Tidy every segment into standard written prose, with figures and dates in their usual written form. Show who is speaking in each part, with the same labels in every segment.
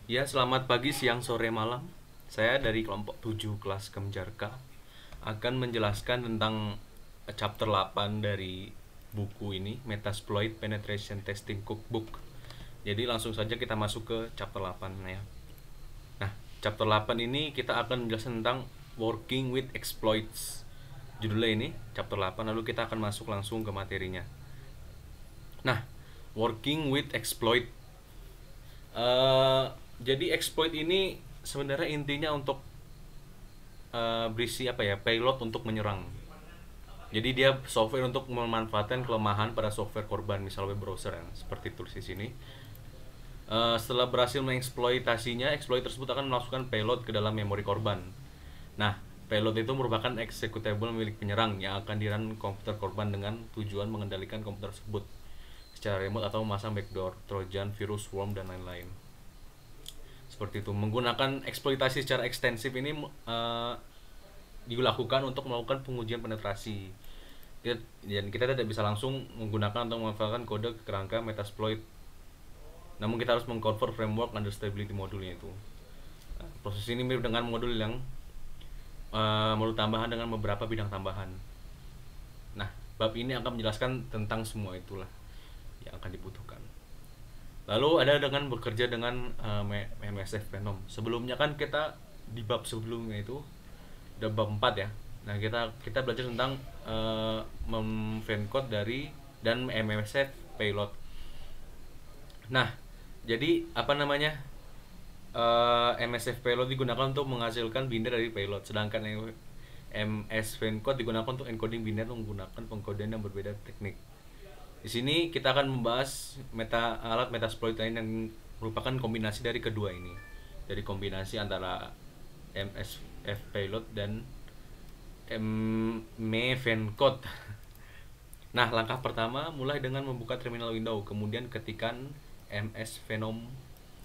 Speaker 1: Ya, selamat pagi, siang, sore, malam. Saya dari kelompok 7 kelas Kemjarka akan menjelaskan tentang chapter 8 dari buku ini, Metasploit Penetration Testing Cookbook. Jadi langsung saja kita masuk ke chapter 8 ya. Nah, chapter 8 ini kita akan menjelaskan tentang working with exploits. Judulnya ini chapter 8, lalu kita akan masuk langsung ke materinya. Nah, working with exploit. Eh, jadi exploit ini sebenarnya intinya untuk berisi apa ya, payload untuk menyerang. Jadi dia software untuk memanfaatkan kelemahan pada software korban, misalnya web browser ya, seperti tulis di sini. Setelah berhasil mengeksploitasinya, exploit tersebut akan memasukkan payload ke dalam memori korban. Nah, payload itu merupakan executable milik penyerang yang akan dirun komputer korban dengan tujuan mengendalikan komputer tersebut secara remote atau memasang backdoor, trojan, virus, worm, dan lain-lain. Seperti itu. Menggunakan eksploitasi secara ekstensif ini dilakukan untuk melakukan pengujian penetrasi. Dan kita tidak bisa langsung menggunakan atau memanfaatkan kode kerangka Metasploit. Namun kita harus mengconvert framework understandability modulnya itu. Nah, proses ini mirip dengan modul yang modul tambahan dengan beberapa bidang tambahan. Nah, bab ini akan menjelaskan tentang semua itulah yang akan dibutuhkan. Lalu ada dengan bekerja dengan MSF Venom. Sebelumnya kan kita di bab sebelumnya itu udah bab 4 ya. Nah, kita belajar tentang memvencode dari dan MSF payload. Nah, jadi apa namanya? MSF payload digunakan untuk menghasilkan binder dari payload, sedangkan MS vencode digunakan untuk encoding binder menggunakan pengkodean yang berbeda teknik. Di sini kita akan membahas alat metasploit lain yang merupakan kombinasi dari kedua ini. Dari kombinasi antara MSF payload dan mvencode. Nah, langkah pertama mulai dengan membuka terminal window, kemudian ketikan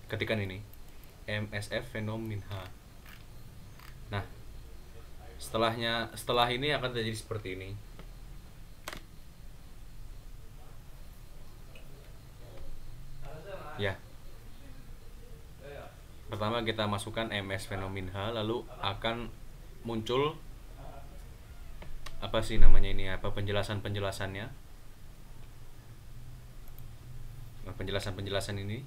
Speaker 1: ketikan ini MSF Venom Minha. Nah, setelah ini akan terjadi seperti ini. Ya. Pertama kita masukkan MS Phenomenha, lalu akan muncul apa sih namanya ini, apa penjelasannya. Nah, penjelasan ini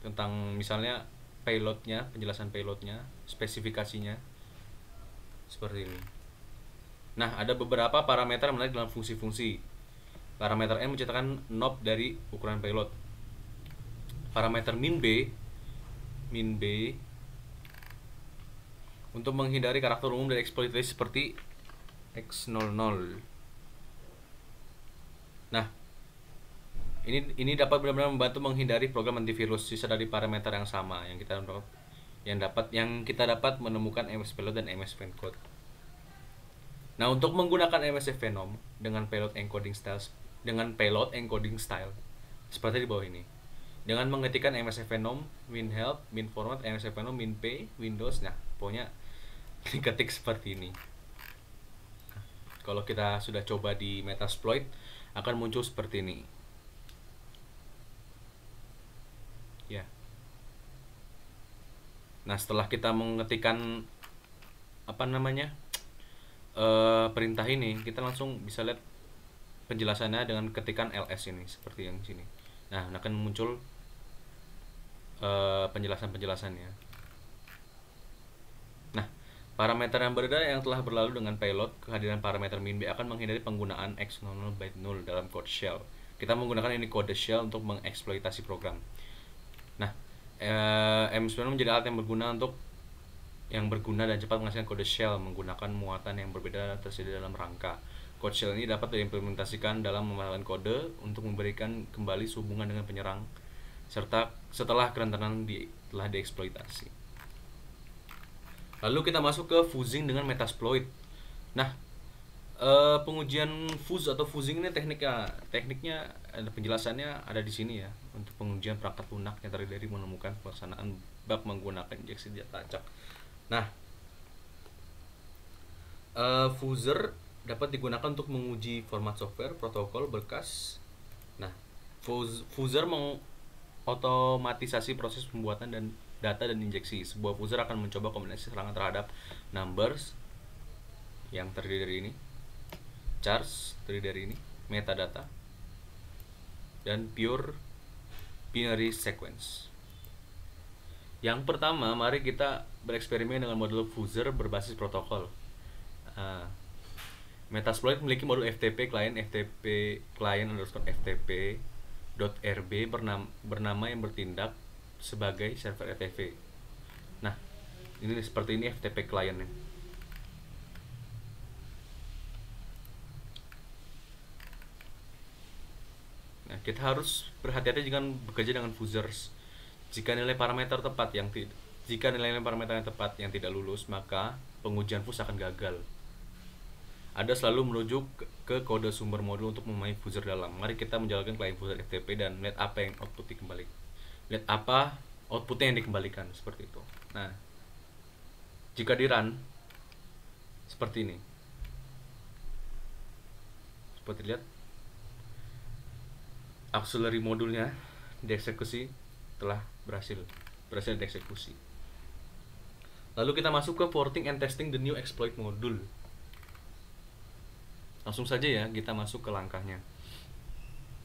Speaker 1: tentang misalnya payloadnya, penjelasan payloadnya, spesifikasinya seperti ini. Nah, ada beberapa parameter menarik dalam fungsi-fungsi. Parameter N menceritakan knob dari ukuran payload. Parameter min B untuk menghindari karakter umum dari eksploitasi seperti X00. Nah, ini dapat benar-benar membantu menghindari program antivirus. Sisa dari parameter yang sama yang kita dapat menemukan MS payload dan MS vencode. Nah, untuk menggunakan MSF Venom dengan payload encoding style seperti di bawah ini. Dengan mengetikkan MSF Venom min help, min format, MSF Venom min p, Windows, nah pokoknya diketik seperti ini. Kalau kita sudah coba di Metasploit akan muncul seperti ini. Ya. Nah, setelah kita mengetikkan perintah ini, kita langsung bisa lihat penjelasannya dengan ketikan ls ini seperti yang sini. Nah, akan muncul penjelasannya. Nah, parameter yang berbeda yang telah berlalu dengan payload, kehadiran parameter min b akan menghindari penggunaan x00 byte 0 dalam code shell. Kita menggunakan ini kode shell untuk mengeksploitasi program. Nah, M9 menjadi alat yang berguna dan cepat menghasilkan kode shell menggunakan muatan yang berbeda tersedia dalam rangka. Code shell ini dapat diimplementasikan dalam memasukkan kode untuk memberikan kembali sehubungan dengan penyerang serta setelah kerentanan telah dieksploitasi. Lalu kita masuk ke fuzzing dengan Metasploit. Nah, pengujian fuzz atau fuzzing ini tekniknya ada penjelasannya ada di sini ya. Untuk pengujian perangkat lunak yang terdiri dari menemukan pelaksanaan bab menggunakan injeksi senjata acak. Nah, fuzzer dapat digunakan untuk menguji format software, protokol, berkas. Nah, fuzzer mengotomatisasi proses pembuatan dan data dan injeksi. Sebuah fuzzer akan mencoba kombinasi serangan terhadap numbers yang terdiri dari ini, chars terdiri dari ini, metadata, dan pure binary sequence. Yang pertama, mari kita bereksperimen dengan modul fuzzer berbasis protokol. Metasploit memiliki modul FTP client _FTP.rb bernama yang bertindak sebagai server FTP. Nah, ini seperti ini FTP client-nya. Nah, kita harus berhati-hati jika bekerja dengan fuzzers. Jika nilai parameter yang tidak lulus, maka pengujian fuzz akan gagal. Anda selalu merujuk ke kode sumber modul untuk memahami fuzzer dalam. Mari kita menjalankan client fuzzer FTP dan lihat apa yang lihat apa outputnya yang dikembalikan, seperti itu. Nah, jika di run seperti ini, seperti lihat auxiliary modulnya dieksekusi telah berhasil dieksekusi. Lalu kita masuk ke porting and testing the new exploit module. Langsung saja ya kita masuk ke langkahnya.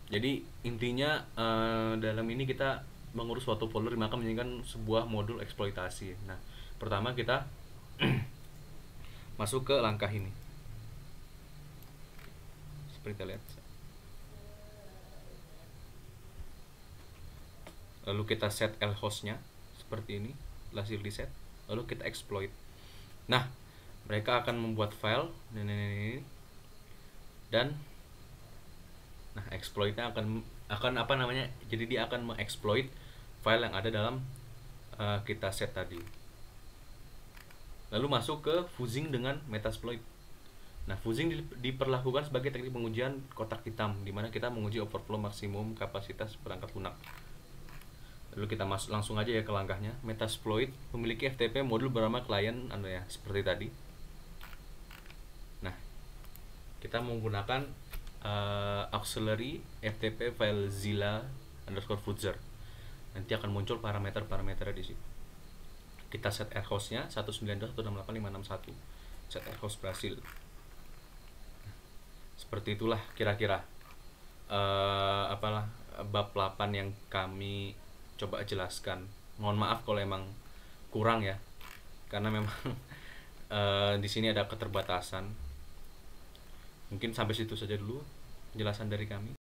Speaker 1: Jadi intinya dalam ini kita mengurus suatu folder maka menjadikan sebuah modul eksploitasi. Nah, pertama kita masuk ke langkah ini. Seperti kita lihat. Lalu kita set lhostnya seperti ini, hasil di set. Lalu kita exploit. Nah, mereka akan membuat file ini. Dan nah, exploitnya akan apa namanya, jadi dia akan mengeksploit file yang ada dalam kita set tadi. Lalu masuk ke fuzzing dengan Metasploit. Nah, fuzzing diperlakukan sebagai teknik pengujian kotak hitam, di mana kita menguji overflow maksimum kapasitas perangkat lunak. Lalu kita langsung aja ya ke langkahnya. Metasploit memiliki FTP modul bernama client ya, seperti tadi. Nah, kita menggunakan auxiliary FTP file zilla_fuzzer. Nanti akan muncul parameter-parameternya di situ. Kita set hostnya 192.168.561. Set host berhasil. Seperti itulah kira-kira bab 8 yang kami coba jelaskan. Mohon maaf kalau emang kurang ya, karena memang di sini ada keterbatasan. Mungkin sampai situ saja dulu penjelasan dari kami.